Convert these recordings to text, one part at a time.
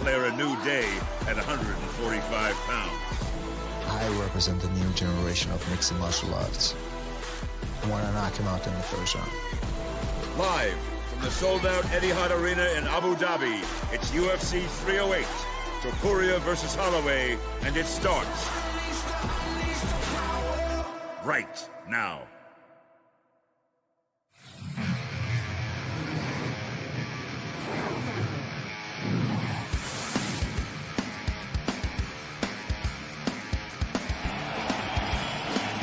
declare a new day at 145 pounds. I represent the new generation of mixed martial arts. I want to knock him out in the first round. Live from the sold-out Etihad Arena in Abu Dhabi, it's UFC 308, Topuria versus Holloway, and it starts right now.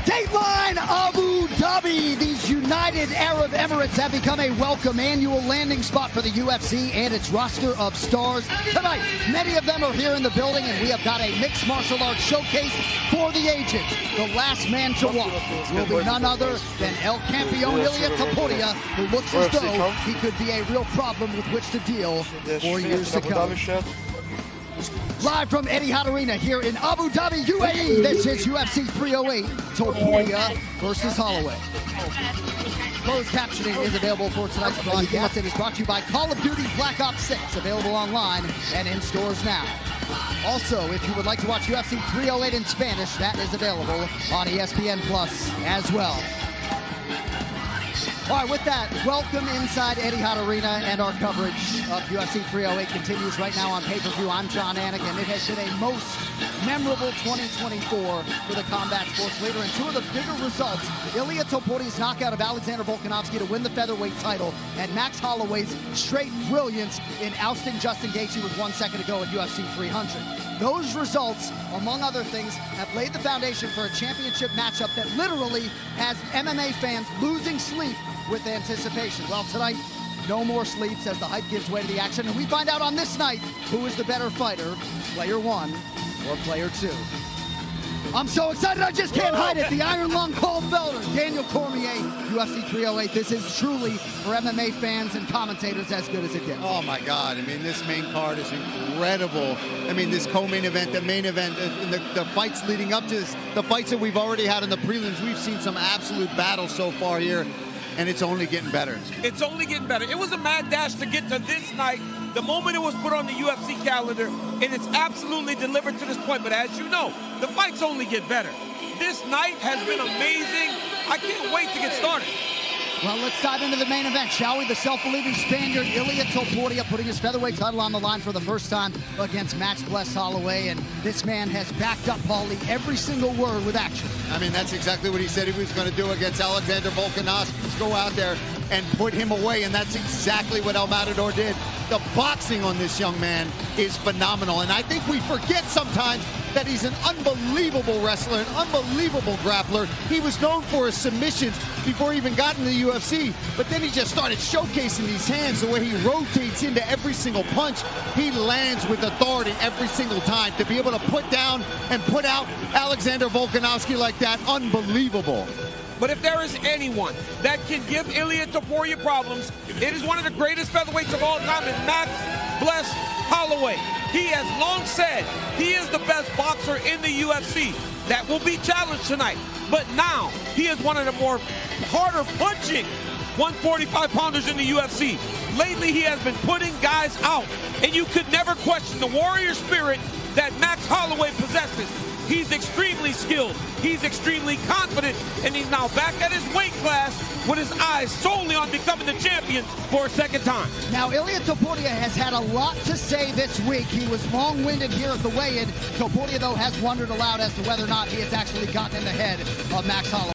Dateline Abu Dhabi. These United Arab Emirates have become a welcome annual landing spot for the UFC and its roster of stars. Tonight, many of them are here in the building, and we have got a mixed martial arts showcase for the ages. The last man to walk will be none other than El Campeón Ilia Topuria, who looks as though he could be a real problem with which to deal for years to come. Live from Etihad Arena here in Abu Dhabi, UAE, this is UFC 308, Topuria versus Holloway. Closed captioning is available for tonight's broadcast. It is brought to you by Call of Duty Black Ops 6, available online and in stores now. Also, if you would like to watch UFC 308 in Spanish, that is available on ESPN Plus as well. All right, with that, welcome inside Etihad Arena, and our coverage of UFC 308 continues right now on pay-per-view. I'm Jon Anik, and it has been a most memorable 2024 for the combat sports leader. And two of the bigger results, Ilia Topuria's knockout of Alexander Volkanovski to win the featherweight title, and Max Holloway's straight brilliance in ousting Justin Gaethje with 1 second to go at UFC 300. Those results, among other things, have laid the foundation for a championship matchup that literally has MMA fans losing sleep with anticipation. Well, tonight, no more sleeps as the hype gives way to the action, and we find out on this night who is the better fighter, player one or player two. I'm so excited, I just can't hide it. The Iron Lung Paul Felder, Daniel Cormier, UFC 308. This is truly, for MMA fans and commentators, as good as it gets. Oh my God, I mean, this main card is incredible. I mean, this co-main event, the main event, and the fights leading up to this, the fights that we've already had in the prelims, we've seen some absolute battles so far here, and it's only getting better. It's only getting better. It was a mad dash to get to this night, the moment it was put on the UFC calendar, and it's absolutely delivered to this point. But as you know, the fights only get better. This night has been amazing. I can't wait to get started. Well, let's dive into the main event, shall we? The self-believing Spaniard, Ilia Topuria, putting his featherweight title on the line for the first time against Max Bless Holloway. And this man has backed up, Paulie, every single word with action. I mean, that's exactly what he said he was going to do against Alexander Volkanovski. Go out there and put him away, and that's exactly what El Matador did. The boxing on this young man is phenomenal, and I think we forget sometimes that he's an unbelievable wrestler, an unbelievable grappler. He was known for his submissions before he even got into the UFC, but then he just started showcasing these hands, the way he rotates into every single punch. He lands with authority every single time. To be able to put down and put out Alexander Volkanovski like that, unbelievable. But if there is anyone that can give Ilia Topuria problems, it is one of the greatest featherweights of all time, and Max Bless Holloway. He has long said he is the best boxer in the UFC. That will be challenged tonight. But now, he is one of the more harder punching 145-pounders in the UFC. Lately, he has been putting guys out, and you could never question the warrior spirit that Max Holloway possesses. He's extremely skilled, he's extremely confident, and he's now back at his weight class with his eyes solely on becoming the champion for a second time. Now, Ilia Topuria has had a lot to say this week. He was long-winded here at the weigh-in. Topuria, though, has wondered aloud as to whether or not he has actually gotten in the head of Max Holloway.